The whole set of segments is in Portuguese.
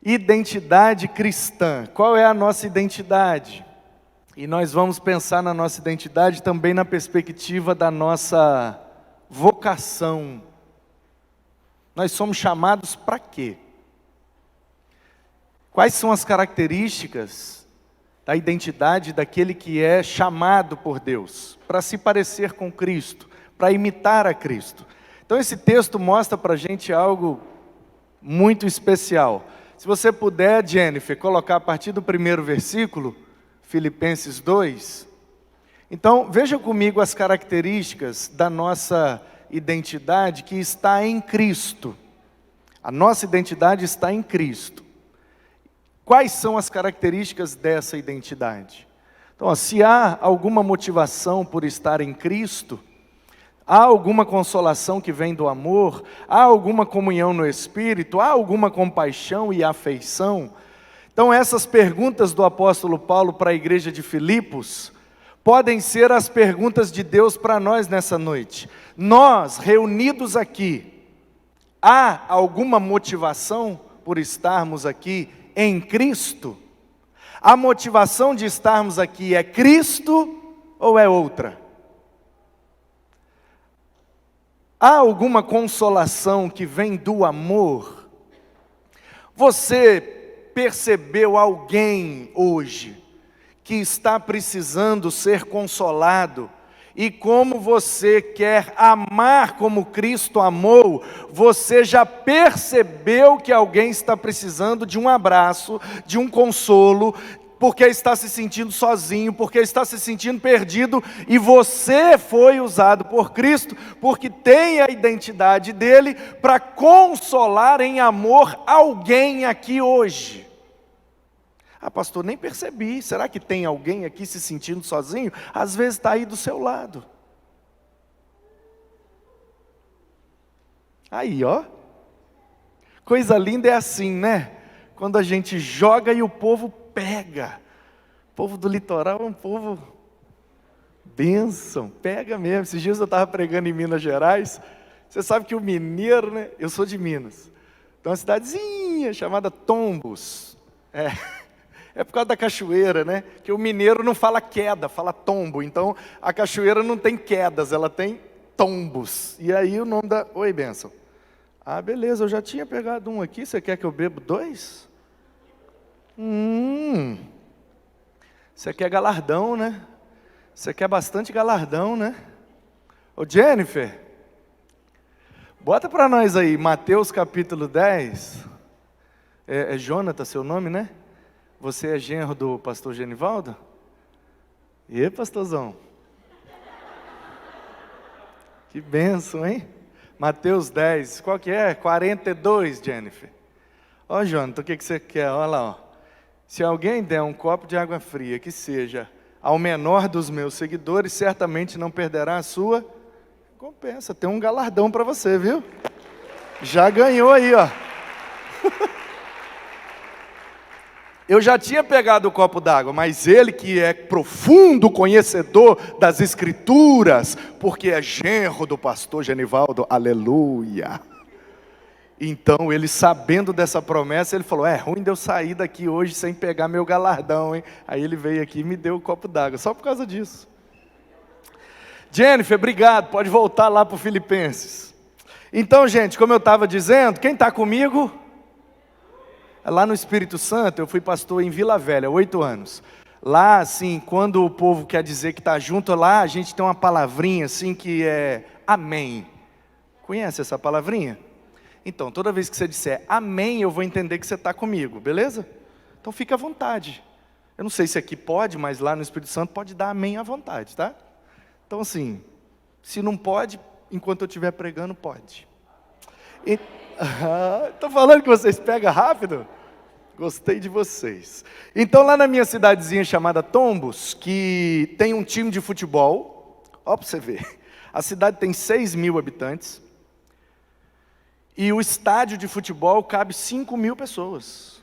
Identidade cristã. Qual é a nossa identidade? E nós vamos pensar na nossa identidade também na perspectiva da nossa vocação. Nós somos chamados para quê? Quais são as características da identidade daquele que é chamado por Deus? Para se parecer com Cristo, para imitar a Cristo. Então esse texto mostra para a gente algo muito especial. Se você puder, Jennifer, colocar a partir do primeiro versículo, Filipenses 2. Então, veja comigo as características da nossa identidade que está em Cristo. A nossa identidade está em Cristo. Quais são as características dessa identidade? Então, se há alguma motivação por estar em Cristo, há alguma consolação que vem do amor, há alguma comunhão no Espírito, há alguma compaixão e afeição. Então essas perguntas do apóstolo Paulo para a igreja de Filipos, podem ser as perguntas de Deus para nós nessa noite. Nós, reunidos aqui, há alguma motivação por estarmos aqui em Cristo? A motivação de estarmos aqui é Cristo ou é outra? Há alguma consolação que vem do amor? Você percebeu alguém hoje que está precisando ser consolado? E como você quer amar como Cristo amou, você já percebeu que alguém está precisando de um abraço, de um consolo, porque está se sentindo sozinho, porque está se sentindo perdido, e você foi usado por Cristo, porque tem a identidade dele, para consolar em amor alguém aqui hoje. Ah, pastor, nem percebi, será que tem alguém aqui se sentindo sozinho? Às vezes está aí do seu lado. Aí, ó, coisa linda é assim, né? Quando a gente joga e o povo pega. O povo do litoral é um povo bênção, pega mesmo. Esses dias eu estava pregando em Minas Gerais. Você sabe que o mineiro, né? Eu sou de Minas. Então uma cidadezinha chamada Tombos. É por causa da cachoeira, né? Que o mineiro não fala queda, fala tombo. Então a cachoeira não tem quedas, ela tem tombos. E aí o nome da... Oi, bênção. Ah, beleza, eu já tinha pegado um aqui. Você quer que eu bebo 2? Você quer galardão, né? Você quer bastante galardão, né? Ô Jennifer, bota para nós aí, Mateus capítulo 10. É Jonathan seu nome, né? Você é genro do pastor Genivaldo? E pastorzão? Que bênção, hein? Mateus 10, qual que é? 42, Jennifer. Ó Jonathan, o que você quer? Olha lá, ó. Se alguém der um copo de água fria, que seja ao menor dos meus seguidores, certamente não perderá a sua recompensa. Tem um galardão para você, viu? Já ganhou aí, ó. Eu já tinha pegado o copo d'água, mas ele que é profundo conhecedor das Escrituras, porque é genro do pastor Genivaldo, aleluia. Então, ele sabendo dessa promessa, ele falou, é ruim de eu sair daqui hoje sem pegar meu galardão, hein? Aí ele veio aqui e me deu um copo d'água, só por causa disso. Jennifer, obrigado, pode voltar lá para o Filipenses. Então, gente, como eu estava dizendo, quem está comigo? Lá no Espírito Santo, eu fui pastor em Vila Velha, 8 anos. Lá, assim, quando o povo quer dizer que está junto, lá a gente tem uma palavrinha assim que é amém. Conhece essa palavrinha? Então, toda vez que você disser amém, eu vou entender que você está comigo, beleza? Então fica à vontade. Eu não sei se aqui pode, mas lá no Espírito Santo pode dar amém à vontade, tá? Então assim, se não pode, enquanto eu estiver pregando, pode. Estou falando que vocês pegam rápido? Gostei de vocês. Então lá na minha cidadezinha chamada Tombos, que tem um time de futebol, ó para você ver, a cidade tem 6.000 habitantes, e o estádio de futebol cabe 5.000 pessoas.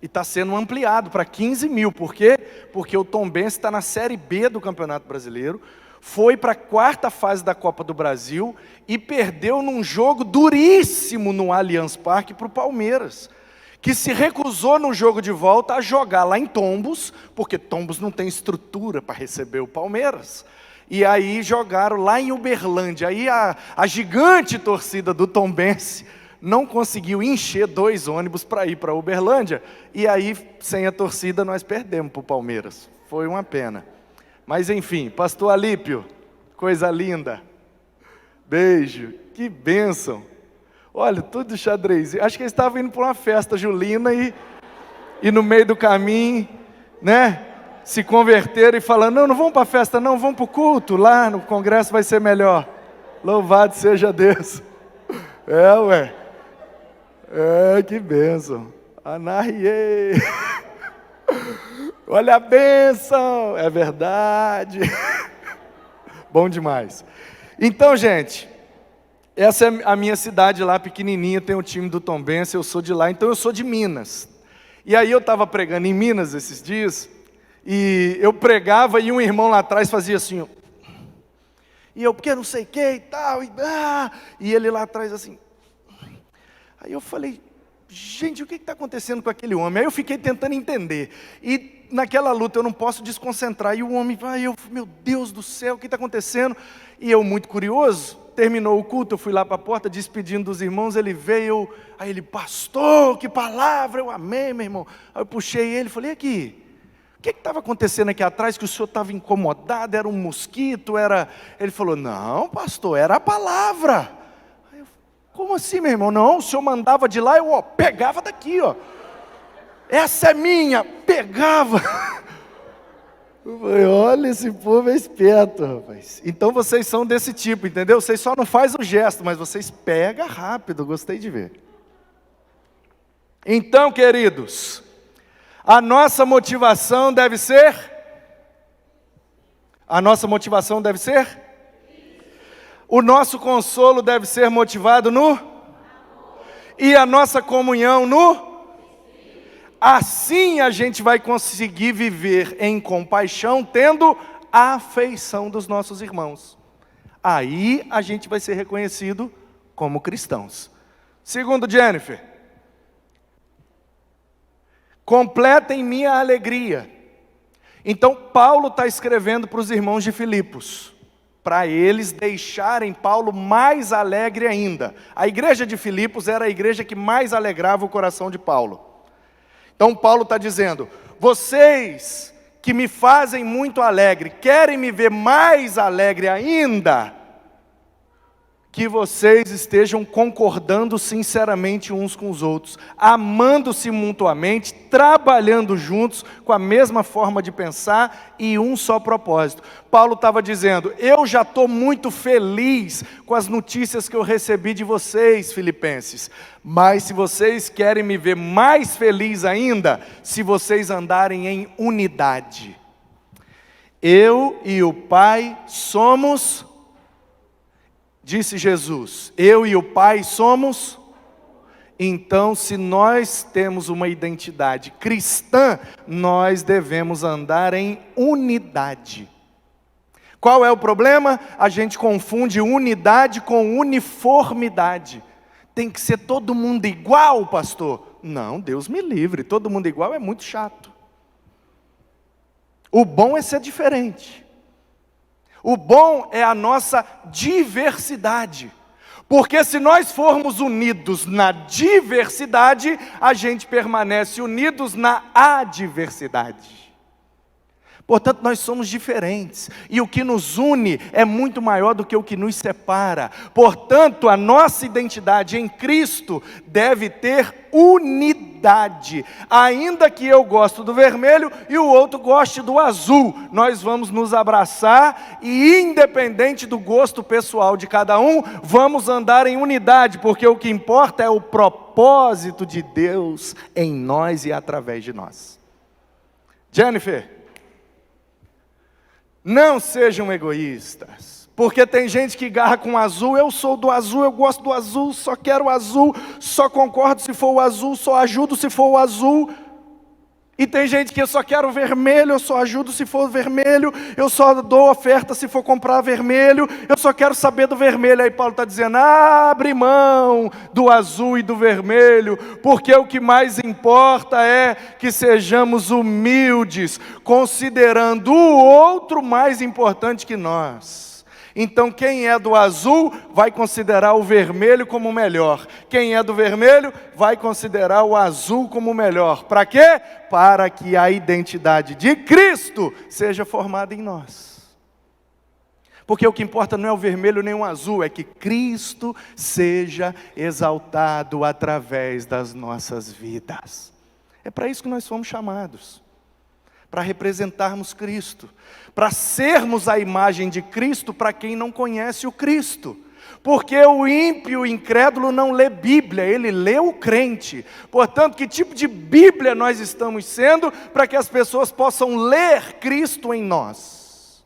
E está sendo ampliado para 15.000. Por quê? Porque o Tombense está na Série B do Campeonato Brasileiro, foi para a 4ª fase da Copa do Brasil e perdeu num jogo duríssimo no Allianz Parque para o Palmeiras. que se recusou no jogo de volta a jogar lá em Tombos, porque Tombos não tem estrutura para receber o Palmeiras. E aí jogaram lá em Uberlândia. Aí a gigante torcida do Tombense não conseguiu encher 2 ônibus para ir para Uberlândia. E aí, sem a torcida, nós perdemos para o Palmeiras. Foi uma pena. Mas enfim, pastor Alípio, coisa linda. Beijo, que bênção. Olha, tudo xadrez. Acho que eles estavam indo para uma festa julina e no meio do caminho, né, se converteram e falando, não vamos para a festa não, vamos para o culto, lá no congresso vai ser melhor. Louvado seja Deus. Ué. Que bênção. Anarriei. Olha a bênção. É verdade. Bom demais. Então, gente, essa é a minha cidade lá, pequenininha, tem o time do Tombense, eu sou de lá, então eu sou de Minas. E aí eu estava pregando em Minas esses dias, e eu pregava e um irmão lá atrás fazia assim, ó, e eu, porque não sei o que e tal, e ele lá atrás assim. Aí eu falei, gente, o que está acontecendo com aquele homem? Aí eu fiquei tentando entender, e naquela luta eu não posso desconcentrar, e o homem, meu Deus do céu, o que está acontecendo? E eu muito curioso, terminou o culto, eu fui lá para a porta, despedindo dos irmãos, ele veio, aí ele, pastor, que palavra, eu amei, meu irmão. Aí eu puxei ele, falei, aqui, o que estava acontecendo aqui atrás, que o senhor estava incomodado, era um mosquito, era... Ele falou, não, pastor, era a palavra. Aí eu, como assim, meu irmão? Não, o senhor mandava de lá, eu pegava daqui, essa é minha, pegava. Eu falei, olha, esse povo é esperto, rapaz. Então vocês são desse tipo, entendeu? Vocês só não fazem o gesto, mas vocês pegam rápido, gostei de ver. Então, queridos, a nossa motivação deve ser? O nosso consolo deve ser motivado no? E a nossa comunhão no? Assim a gente vai conseguir viver em compaixão, tendo a afeição dos nossos irmãos. Aí a gente vai ser reconhecido como cristãos. Segundo Jennifer, completem minha alegria. Então Paulo está escrevendo para os irmãos de Filipos, para eles deixarem Paulo mais alegre ainda. A igreja de Filipos era a igreja que mais alegrava o coração de Paulo. Então Paulo está dizendo, vocês que me fazem muito alegre, querem me ver mais alegre ainda? Que vocês estejam concordando sinceramente uns com os outros, amando-se mutuamente, trabalhando juntos com a mesma forma de pensar e um só propósito. Paulo estava dizendo, eu já estou muito feliz com as notícias que eu recebi de vocês, filipenses, mas se vocês querem me ver mais feliz ainda, se vocês andarem em unidade. Eu e o Pai somos... Disse Jesus, eu e o Pai somos, então se nós temos uma identidade cristã, nós devemos andar em unidade. Qual é o problema? A gente confunde unidade com uniformidade. Tem que ser todo mundo igual, pastor? Não, Deus me livre, todo mundo igual é muito chato. O bom é ser diferente. O bom é a nossa diversidade, porque se nós formos unidos na diversidade, a gente permanece unidos na adversidade. Portanto, nós somos diferentes, e o que nos une é muito maior do que o que nos separa. Portanto, a nossa identidade em Cristo deve ter unidade. Ainda que eu goste do vermelho e o outro goste do azul, nós vamos nos abraçar e, independente do gosto pessoal de cada um, vamos andar em unidade, porque o que importa é o propósito de Deus em nós e através de nós. Jennifer, não sejam egoístas, porque tem gente que garra com azul, eu sou do azul, eu gosto do azul, só quero o azul, só concordo se for o azul, só ajudo se for o azul. E tem gente que eu só quero vermelho, eu só ajudo se for vermelho, eu só dou oferta se for comprar vermelho, eu só quero saber do vermelho. Aí Paulo está dizendo, abre mão do azul e do vermelho, porque o que mais importa é que sejamos humildes, considerando o outro mais importante que nós. Então quem é do azul vai considerar o vermelho como melhor. Quem é do vermelho vai considerar o azul como melhor. Para quê? Para que a identidade de Cristo seja formada em nós. Porque o que importa não é o vermelho nem o azul, é que Cristo seja exaltado através das nossas vidas. É para isso que nós somos chamados. Para representarmos Cristo, para sermos a imagem de Cristo para quem não conhece o Cristo. Porque o ímpio, o incrédulo não lê Bíblia, ele lê o crente. Portanto, que tipo de Bíblia nós estamos sendo para que as pessoas possam ler Cristo em nós?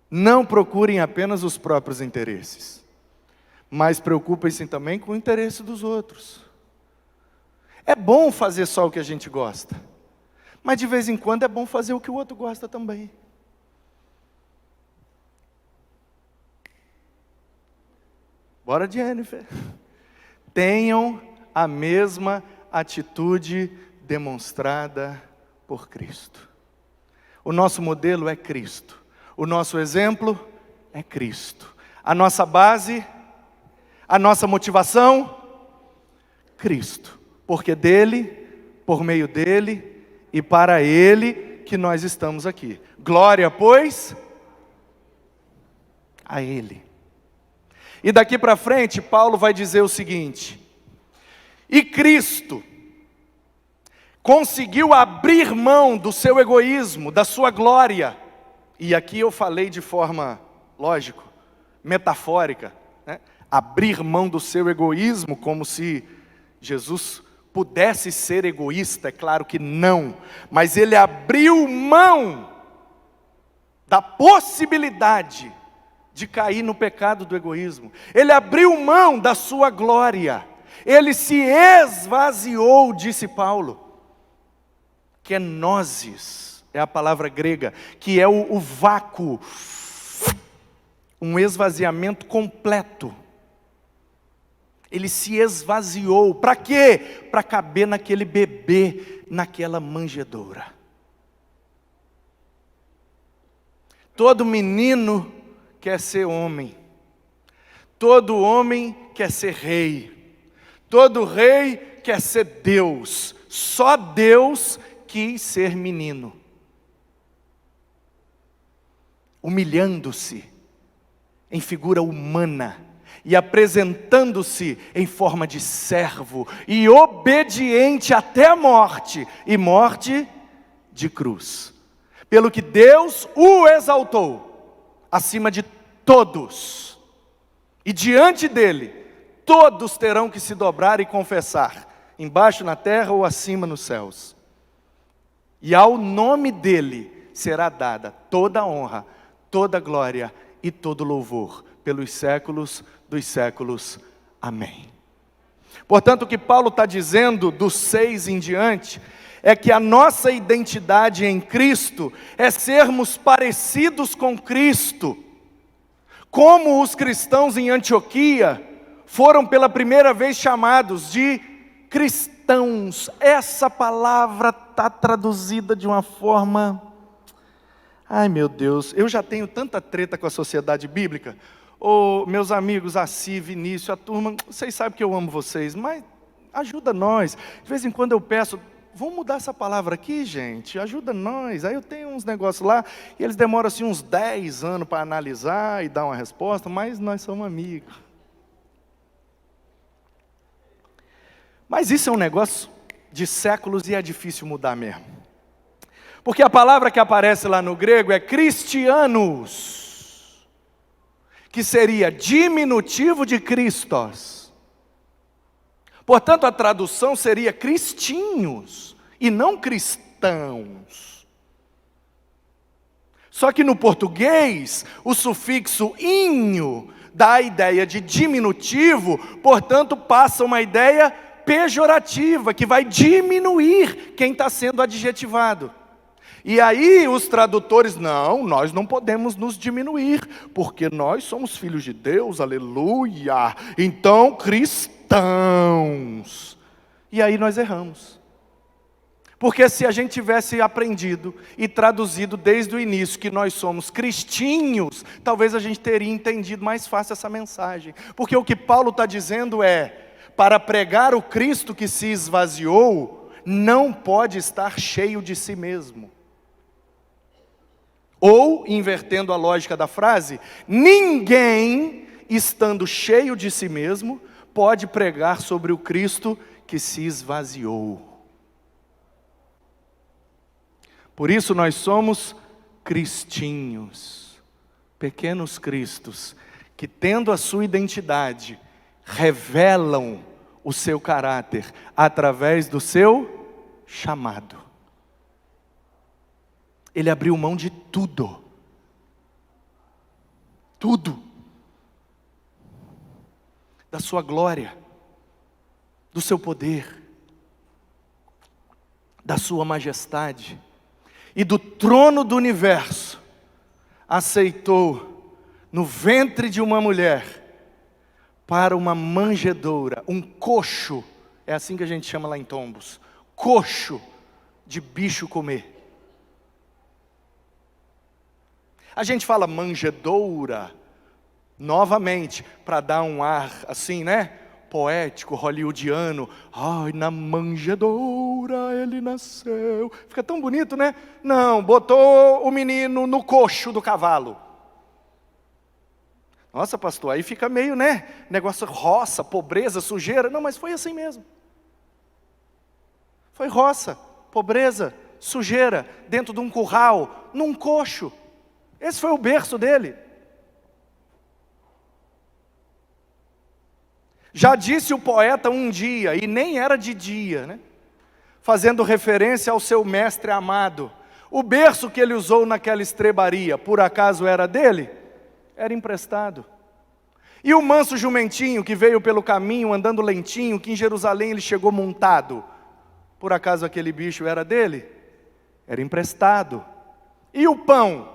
Não procurem apenas os próprios interesses, mas preocupem-se também com o interesse dos outros. É bom fazer só o que a gente gosta, mas de vez em quando é bom fazer o que o outro gosta também. Bora, Jennifer. Tenham a mesma atitude demonstrada por Cristo. O nosso modelo é Cristo. O nosso exemplo é Cristo. A nossa base, a nossa motivação, Cristo. Porque dele, por meio dele e para ele que nós estamos aqui. Glória, pois, a ele. E daqui para frente, Paulo vai dizer o seguinte: e Cristo conseguiu abrir mão do seu egoísmo, da sua glória. E aqui eu falei de forma, lógico, metafórica, né? Abrir mão do seu egoísmo, como se Jesus pudesse ser egoísta, é claro que não, mas ele abriu mão da possibilidade de cair no pecado do egoísmo. Ele abriu mão da sua glória, ele se esvaziou, disse Paulo. Kenosis é a palavra grega, que é o vácuo, um esvaziamento completo. Ele se esvaziou. Para quê? Para caber naquele bebê, naquela manjedoura. Todo menino quer ser homem. Todo homem quer ser rei. Todo rei quer ser Deus. Só Deus quis ser menino. Humilhando-se em figura humana e apresentando-se em forma de servo, e obediente até a morte, e morte de cruz. Pelo que Deus o exaltou, acima de todos, e diante dele, todos terão que se dobrar e confessar, embaixo na terra ou acima nos céus. E ao nome dele será dada toda a honra, toda a glória e todo louvor, pelos séculos dos séculos. Amém. Portanto, o que Paulo está dizendo do 6 em diante, é que a nossa identidade em Cristo é sermos parecidos com Cristo, como os cristãos em Antioquia foram pela primeira vez chamados de cristãos. Essa palavra está traduzida de uma forma... Ai meu Deus, eu já tenho tanta treta com a sociedade bíblica. Meus amigos, Assi, Vinícius, a turma, vocês sabem que eu amo vocês, mas ajuda nós. De vez em quando eu peço, vamos mudar essa palavra aqui, gente, ajuda nós. Aí eu tenho uns negócios lá, e eles demoram assim uns 10 anos para analisar e dar uma resposta, mas nós somos amigos. Mas isso é um negócio de séculos e é difícil mudar mesmo. Porque a palavra que aparece lá no grego é cristianos, que seria diminutivo de Christos. Portanto, a tradução seria cristinhos, e não cristãos. Só que no português, o sufixo inho dá a ideia de diminutivo, portanto passa uma ideia pejorativa, que vai diminuir quem está sendo adjetivado. E aí os tradutores, não, nós não podemos nos diminuir, porque nós somos filhos de Deus, aleluia, então cristãos. E aí nós erramos. Porque se a gente tivesse aprendido e traduzido desde o início que nós somos cristinhos, talvez a gente teria entendido mais fácil essa mensagem. Porque o que Paulo está dizendo é, para pregar o Cristo que se esvaziou, não pode estar cheio de si mesmo. Ou, invertendo a lógica da frase, ninguém, estando cheio de si mesmo, pode pregar sobre o Cristo que se esvaziou. Por isso nós somos cristinhos, pequenos cristos, que tendo a sua identidade, revelam o seu caráter através do seu chamado. Ele abriu mão de tudo. Tudo. Da sua glória, do seu poder, da sua majestade e do trono do universo. Aceitou no ventre de uma mulher para uma manjedoura, um coxo, é assim que a gente chama lá em Tombos, coxo de bicho comer. A gente fala manjedoura, novamente, para dar um ar assim, né? Poético, hollywoodiano. Ai, na manjedoura ele nasceu. Fica tão bonito, né? Não, botou o menino no coxo do cavalo. Nossa, pastor, aí fica meio, né? Negócio roça, pobreza, sujeira. Não, mas foi assim mesmo. Foi roça, pobreza, sujeira, dentro de um curral, num coxo. Esse foi o berço dele. Já disse o poeta um dia, e nem era de dia, né? Fazendo referência ao seu mestre amado. O berço que ele usou naquela estrebaria, por acaso era dele? Era emprestado. E o manso jumentinho que veio pelo caminho, andando lentinho, que em Jerusalém ele chegou montado, por acaso aquele bicho era dele? Era emprestado. E o pão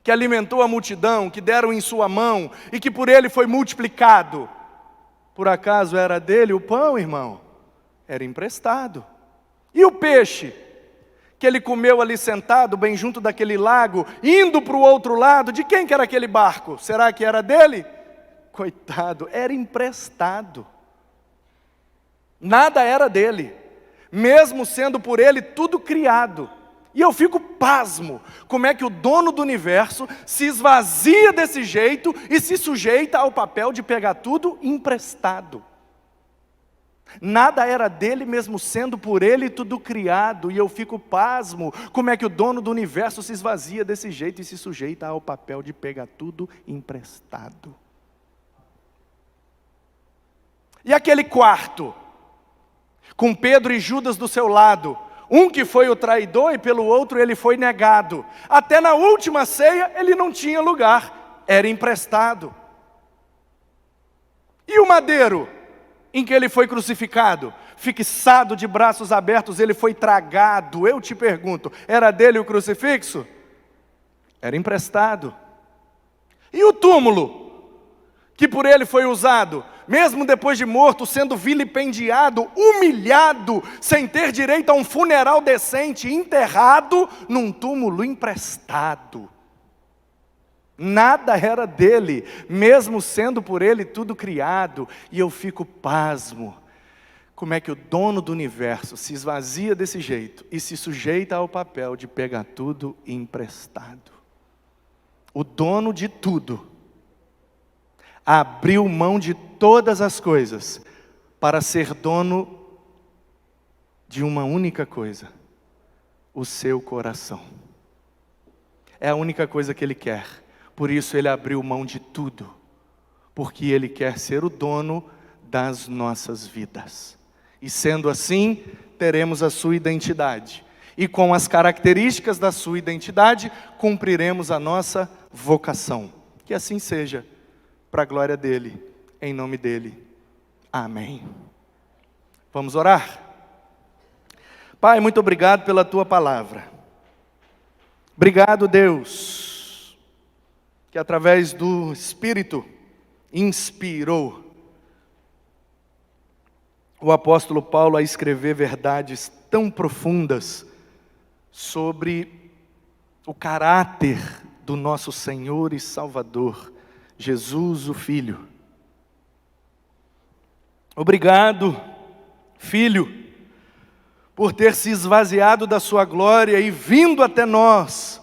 que alimentou a multidão, que deram em sua mão, e que por ele foi multiplicado, por acaso era dele o pão, irmão? Era emprestado. E o peixe, que ele comeu ali sentado, bem junto daquele lago, indo para o outro lado, de quem que era aquele barco? Será que era dele? Coitado, era emprestado. Nada era dele, mesmo sendo por ele tudo criado. E eu fico pasmo, como é que o dono do universo se esvazia desse jeito e se sujeita ao papel de pegar tudo emprestado. Nada era dele, mesmo sendo por ele tudo criado, e eu fico pasmo, como é que o dono do universo se esvazia desse jeito e se sujeita ao papel de pegar tudo emprestado. E aquele quarto, com Pedro e Judas do seu lado, um que foi o traidor e pelo outro ele foi negado. Até na última ceia ele não tinha lugar, era emprestado. E o madeiro em que ele foi crucificado, fixado de braços abertos, ele foi tragado. Eu te pergunto, era dele o crucifixo? Era emprestado. E o túmulo que por ele foi usado, mesmo depois de morto, sendo vilipendiado, humilhado, sem ter direito a um funeral decente, enterrado num túmulo emprestado. Nada era dele, mesmo sendo por ele tudo criado. E eu fico pasmo, como é que o dono do universo se esvazia desse jeito e se sujeita ao papel de pegar tudo emprestado. O dono de tudo abriu mão de todas as coisas para ser dono de uma única coisa: o seu coração. É a única coisa que ele quer. Por isso ele abriu mão de tudo, porque ele quer ser o dono das nossas vidas. E sendo assim, teremos a sua identidade. E com as características da sua identidade, cumpriremos a nossa vocação. Que assim seja, para a glória dele, em nome dele. Amém. Vamos orar? Pai, muito obrigado pela Tua palavra. Obrigado, Deus, que através do Espírito inspirou o apóstolo Paulo a escrever verdades tão profundas sobre o caráter do nosso Senhor e Salvador, Jesus, o Filho. Obrigado, Filho, por ter se esvaziado da sua glória e vindo até nós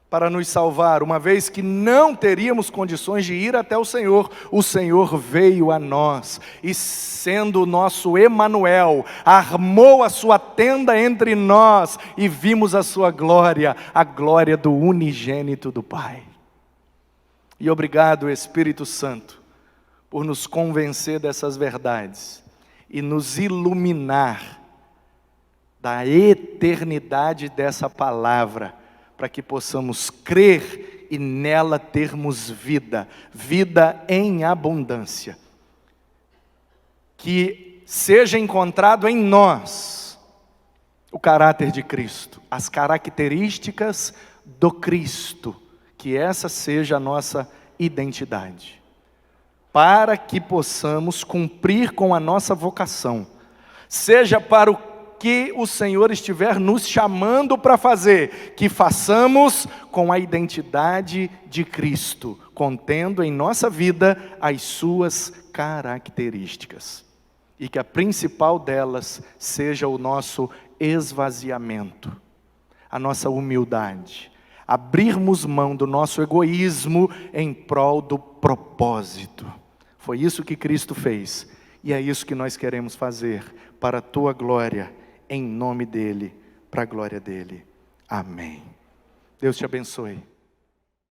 para nos salvar, uma vez que não teríamos condições de ir até o Senhor veio a nós, e sendo o nosso Emanuel, armou a sua tenda entre nós, e vimos a sua glória, a glória do unigênito do Pai. E obrigado, Espírito Santo, por nos convencer dessas verdades, e nos iluminar da eternidade dessa palavra, para que possamos crer e nela termos vida, vida em abundância. Que seja encontrado em nós o caráter de Cristo, as características do Cristo, que essa seja a nossa identidade, para que possamos cumprir com a nossa vocação, seja para o que o Senhor estiver nos chamando para fazer, que façamos com a identidade de Cristo, contendo em nossa vida as suas características, e que a principal delas seja o nosso esvaziamento, a nossa humildade, abrirmos mão do nosso egoísmo em prol do propósito. Foi isso que Cristo fez, e é isso que nós queremos fazer para a Tua glória, em nome dEle, para a glória dEle. Amém. Deus te abençoe.